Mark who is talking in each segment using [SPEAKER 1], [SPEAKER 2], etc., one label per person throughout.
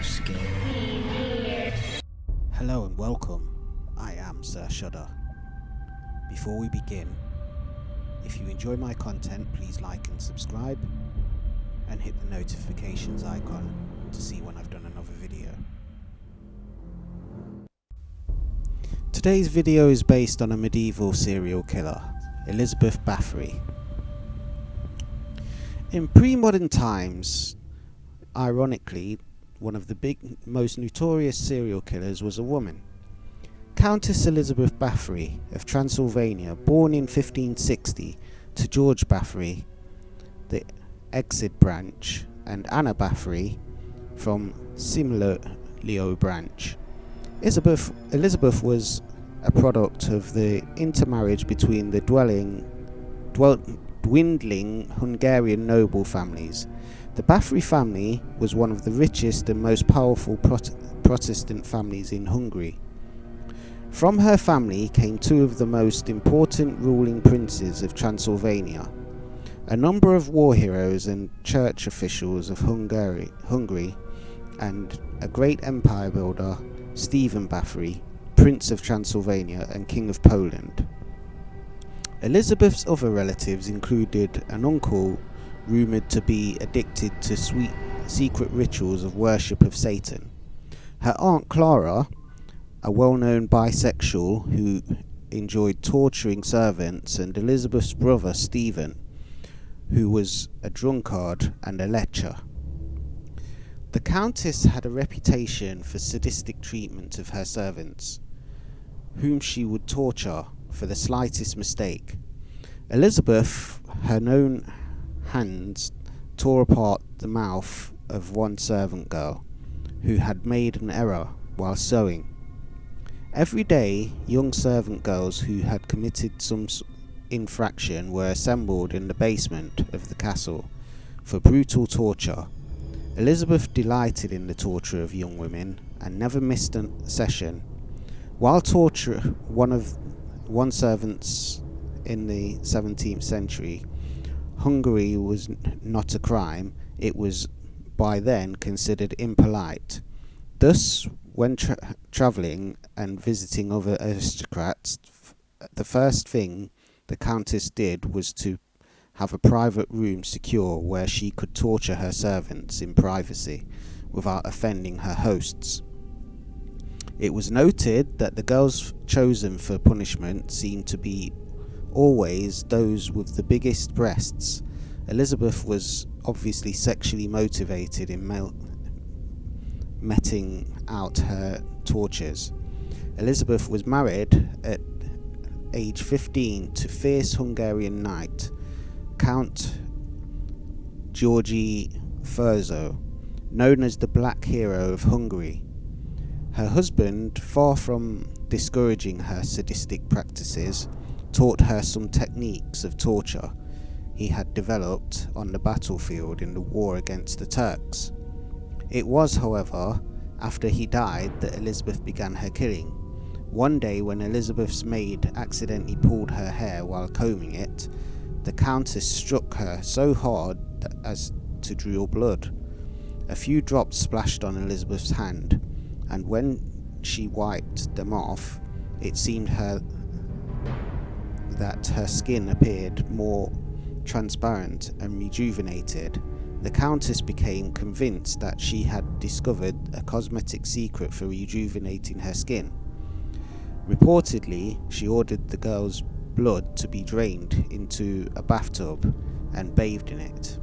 [SPEAKER 1] Vronsky. Hello and welcome. I am Sir Shudder. Before we begin, if you enjoy my content, please like and subscribe and hit the notifications icon to see when I've done another video. Today's video is based on a medieval serial killer, Elizabeth Bathory. In pre-modern times, ironically, one of the most notorious serial killers was a woman. Countess Elizabeth Bathory of Transylvania, born in 1560 to George Bathory, the Exid branch, and Anna Bathory from Similio branch. Elizabeth was a product of the intermarriage between the dwindling Hungarian noble families. The Bathory family was one of the richest and most powerful Protestant families in Hungary. From her family came two of the most important ruling princes of Transylvania, a number of war heroes and church officials of Hungary, and a great empire builder, Stephen Bathory, Prince of Transylvania and King of Poland. Elizabeth's other relatives included an uncle rumoured to be addicted to secret rituals of worship of Satan, her aunt Clara, a well-known bisexual who enjoyed torturing servants, and Elizabeth's brother Stephen, who was a drunkard and a lecher. The Countess had a reputation for sadistic treatment of her servants, whom she would torture for the slightest mistake. Elizabeth, her known hands, tore apart the mouth of one servant girl who had made an error while sewing. Every day, young servant girls who had committed some infraction were assembled in the basement of the castle for brutal torture. Elizabeth delighted in the torture of young women and never missed a session. While torture one servants in the 17th century, Hungary was not a crime, it was by then considered impolite. Thus, when travelling and visiting other aristocrats, the first thing the Countess did was to have a private room secure where she could torture her servants in privacy without offending her hosts. It was noted that the girls chosen for punishment seemed to be always those with the biggest breasts. Elizabeth was obviously sexually motivated in meting out her tortures. Elizabeth was married at age 15 to fierce Hungarian knight Count Georgi Furzo, known as the Black Hero of Hungary. Her husband, far from discouraging her sadistic practices, taught her some techniques of torture he had developed on the battlefield in the war against the Turks. It was, however, after he died that Elizabeth began her killing. One day, when Elizabeth's maid accidentally pulled her hair while combing it, the Countess struck her so hard as to draw blood. A few drops splashed on Elizabeth's hand, and when she wiped them off, it seemed that her skin appeared more transparent and rejuvenated. The Countess became convinced that she had discovered a cosmetic secret for rejuvenating her skin. Reportedly, she ordered the girl's blood to be drained into a bathtub and bathed in it.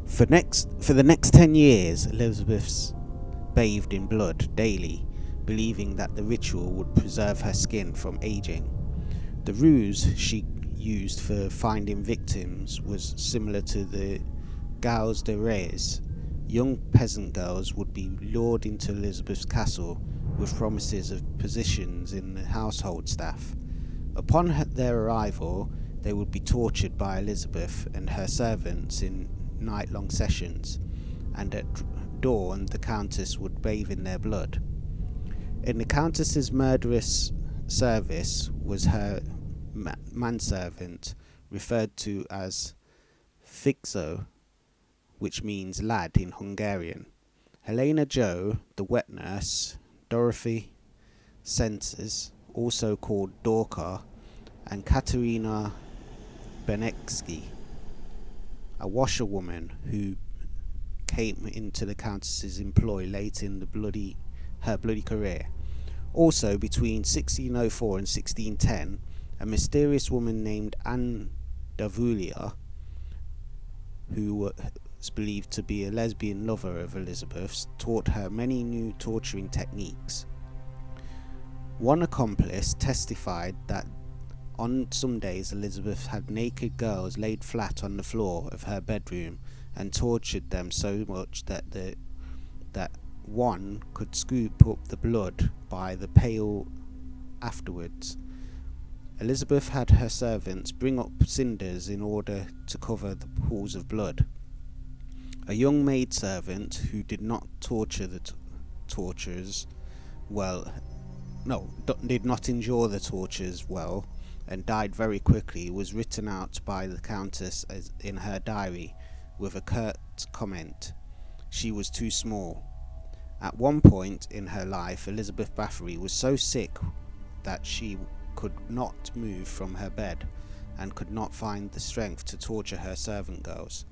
[SPEAKER 1] For the next 10 years, Elizabeth bathed in blood daily, believing that the ritual would preserve her skin from aging. The ruse she used for finding victims was similar to the Gauze de Reis. Young peasant girls would be lured into Elizabeth's castle with promises of positions in the household staff. Upon their arrival, they would be tortured by Elizabeth and her servants in night-long sessions, and at dawn the Countess would bathe in their blood. In the Countess's murderous service was her manservant, referred to as Figzo, which means lad in Hungarian, Helena Jo, the wet nurse, Dorothy Sentes, also called Dorka, and Katerina Benetsky, a washerwoman who came into the Countess's employ late in her bloody career. Also, between 1604 and 1610, a mysterious woman named Anne Davulia, who was believed to be a lesbian lover of Elizabeth's, taught her many new torturing techniques. One accomplice testified that on some days Elizabeth had naked girls laid flat on the floor of her bedroom and tortured them so much that one could scoop up the blood by the pail afterwards. Elizabeth had her servants bring up cinders in order to cover the pools of blood. A young maidservant who did not torture the tortures did not endure the tortures well, and died very quickly, was written out by the Countess in her diary with a curt comment: she was too small. At one point in her life, Elizabeth Bathory was so sick that she could not move from her bed and could not find the strength to torture her servant girls.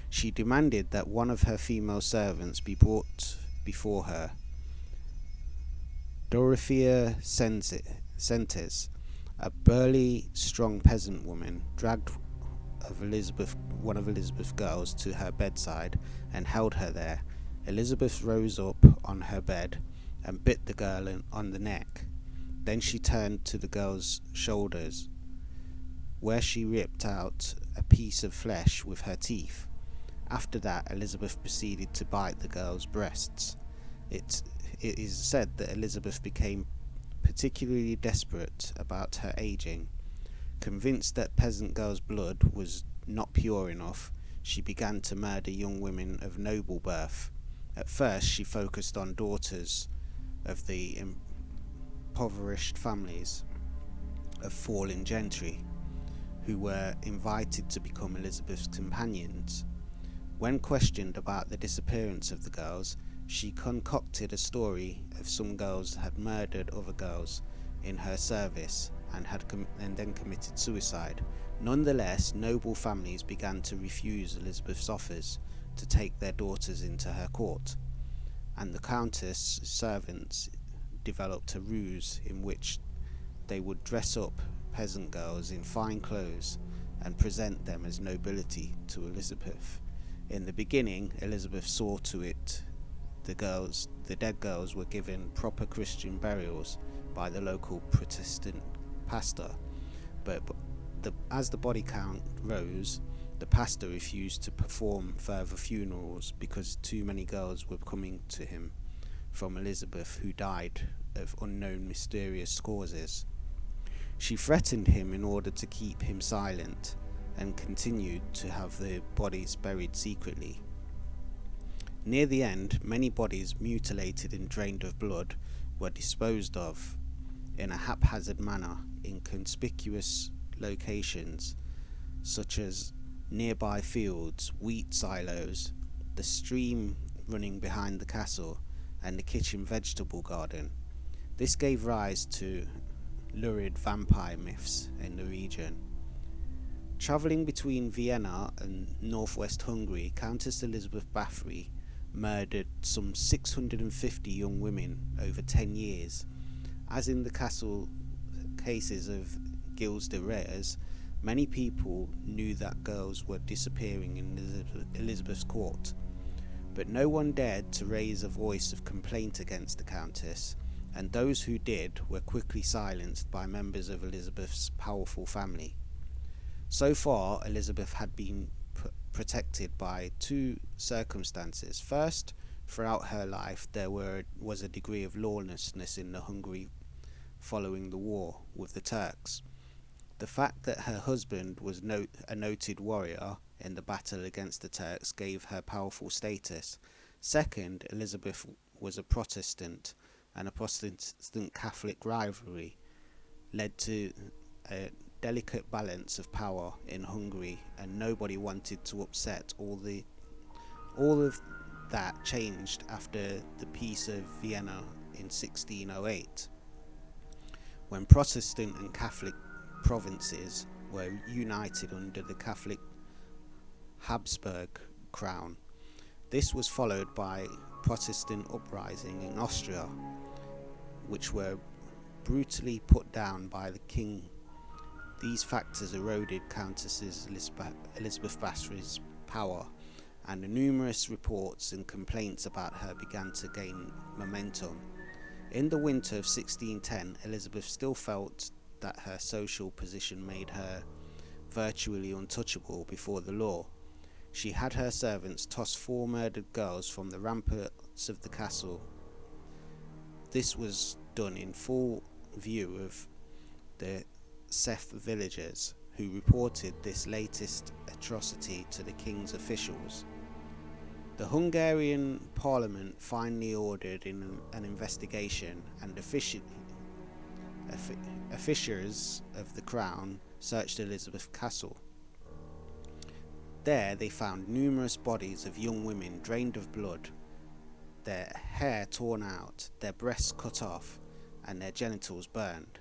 [SPEAKER 1] She demanded that one of her female servants be brought before her. Dorothea Sentes, a burly, strong peasant woman, dragged one of Elizabeth's girls to her bedside and held her there. Elizabeth rose up on her bed and bit the girl on the neck. Then she turned to the girl's shoulders, where she ripped out a piece of flesh with her teeth. After that, Elizabeth proceeded to bite the girl's breasts. It is said that Elizabeth became particularly desperate about her aging. Convinced that peasant girls' blood was not pure enough, she began to murder young women of noble birth. At first, she focused on daughters of the impoverished families of fallen gentry, who were invited to become Elizabeth's companions. When questioned about the disappearance of the girls, she concocted a story of some girls had murdered other girls in her service and then committed suicide. Nonetheless, noble families began to refuse Elizabeth's offers to take their daughters into her court, and the Countess' servants developed a ruse in which they would dress up peasant girls in fine clothes and present them as nobility to Elizabeth. In the beginning, Elizabeth saw to it the dead girls were given proper Christian burials by the local Protestant pastor, but as the body count rose, the pastor refused to perform further funerals because too many girls were coming to him from Elizabeth, who died of unknown mysterious causes. She threatened him in order to keep him silent and continued to have the bodies buried secretly. Near the end, many bodies mutilated and drained of blood were disposed of in a haphazard manner in conspicuous locations such as nearby fields, wheat silos, the stream running behind the castle, and the kitchen vegetable garden. This gave rise to lurid vampire myths in the region. Travelling between Vienna and northwest Hungary, Countess Elizabeth Bathory murdered some 650 young women over 10 years. As in the castle cases of Gilles de Retz, many people knew that girls were disappearing in Elizabeth's court, but no one dared to raise a voice of complaint against the Countess, and those who did were quickly silenced by members of Elizabeth's powerful family. So far, Elizabeth had been protected by two circumstances. First, throughout her life there was a degree of lawlessness in the Hungary following the war with the Turks. The fact that her husband was a noted warrior in the battle against the Turks gave her powerful status. Second, Elizabeth was a Protestant, and a Protestant Catholic rivalry led to a delicate balance of power in Hungary, and nobody wanted to upset all of that changed after the Peace of Vienna in 1608, when Protestant and Catholic provinces were united under the Catholic Habsburg crown. This was followed by Protestant uprising in Austria, which were brutally put down by the king. These factors eroded Countess Elizabeth Bathory's power, and the numerous reports and complaints about her began to gain momentum. In the winter of 1610, Elizabeth still felt that her social position made her virtually untouchable before the law. She had her servants toss 4 murdered girls from the ramparts of the castle. This was done in full view of the Seth villagers, who reported this latest atrocity to the king's officials. The Hungarian parliament finally ordered in an investigation, and officials of the crown searched Elizabeth Castle. There they found numerous bodies of young women drained of blood, their hair torn out, their breasts cut off, and their genitals burned.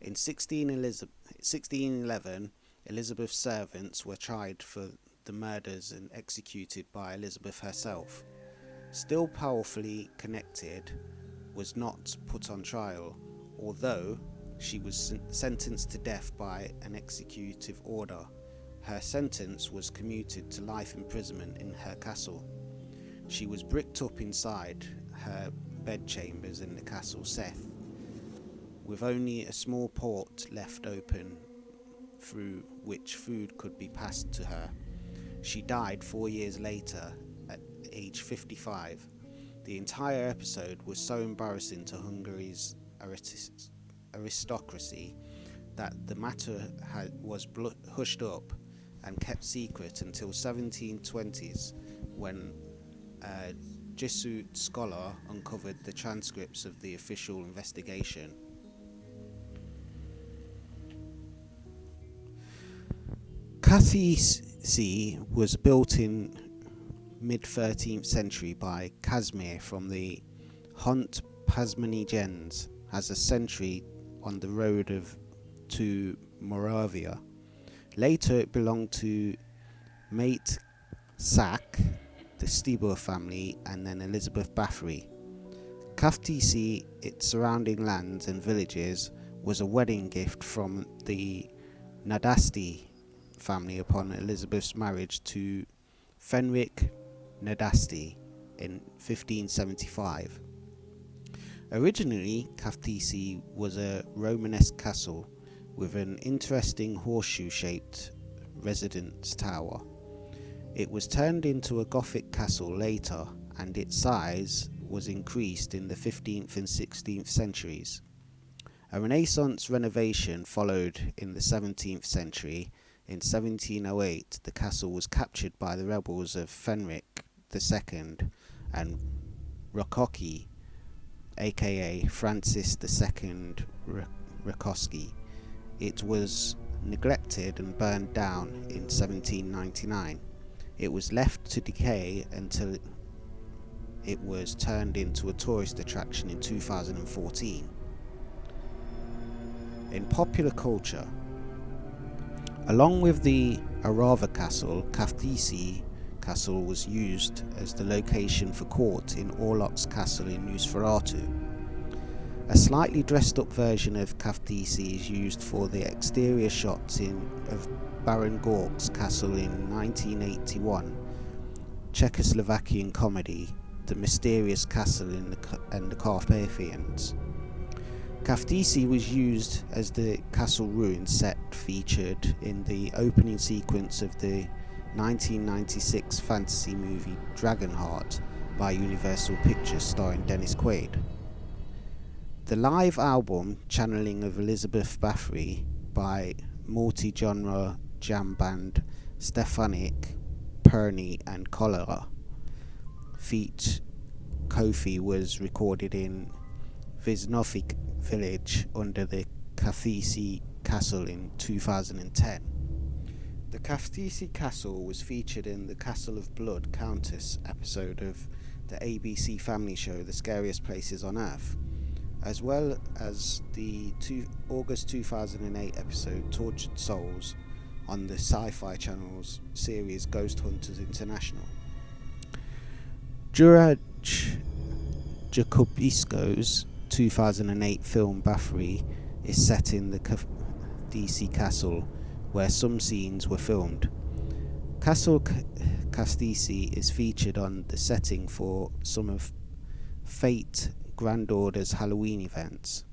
[SPEAKER 1] In 1611, Elizabeth's servants were tried for the murders and executed by Elizabeth herself. Still powerfully connected, was not put on trial, although she was sentenced to death by an executive order. Her sentence was commuted to life imprisonment in her castle. She was bricked up inside her bedchambers in the castle Seth, with only a small port left open through which food could be passed to her. She died 4 years later at age 55. The entire episode was so embarrassing to Hungary's aristocracy that the matter was hushed up and kept secret until 1720s, when a Jesuit scholar uncovered the transcripts of the official investigation. Cathedral was built in mid-13th century by Casimir from the Hunt Pasmanigens as a sentry on the road to Moravia. Later it belonged to Mate Sack, the Stieber family, and then Elizabeth Bathory. Cathedral, its surrounding lands and villages, was a wedding gift from the Nadasti family upon Elizabeth's marriage to Fenric Nadasti in 1575. Originally, Cathedral was a Romanesque castle with an interesting horseshoe-shaped residence tower. It was turned into a Gothic castle later, and its size was increased in the 15th and 16th centuries. A Renaissance renovation followed in the 17th century. In 1708, the castle was captured by the rebels of Fenric II and Rákóczi, aka Francis II Rákóczi. It was neglected and burned down in 1799. It was left to decay until it was turned into a tourist attraction in 2014. In popular culture, along with the Arava Castle, Cathedral Castle was used as the location for court in Orlok's Castle in Nosferatu. A slightly dressed up version of Cathedral is used for the exterior shots of Baron Gork's castle in 1981 Czechoslovakian comedy The Mysterious Castle and the Carpathians. Cathedral was used as the castle ruin set featured in the opening sequence of the 1996 fantasy movie Dragonheart by Universal Pictures starring Dennis Quaid. The live album Channeling of Elizabeth Bathory by multi-genre jam band Stefanik, Perny and Cholera feat Kofi was recorded in Wisnowik village under the Cathedral Castle in 2010. The Kastisi Castle was featured in the Castle of Blood Countess episode of the ABC family show The Scariest Places on Earth, as well as the August 2008 episode Tortured Souls on the Sci-Fi Channel's series Ghost Hunters International. Juraj Jacobisko's 2008 film Bathory is set in the Kastisi Castle, where some scenes were filmed. Castle Kastisi is featured on the setting for some of Fate Grand Order's Halloween events.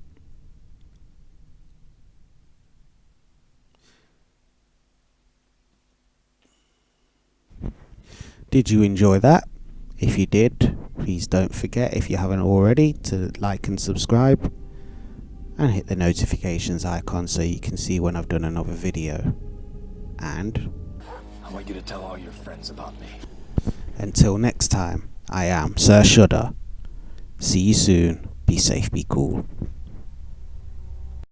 [SPEAKER 1] Did you enjoy that? If you did, please don't forget, if you haven't already, to like and subscribe and hit the notifications icon so you can see when I've done another video. And
[SPEAKER 2] I want you to tell all your friends about me.
[SPEAKER 1] Until next time, I am Sir Shudder. See you soon. Be safe, be cool.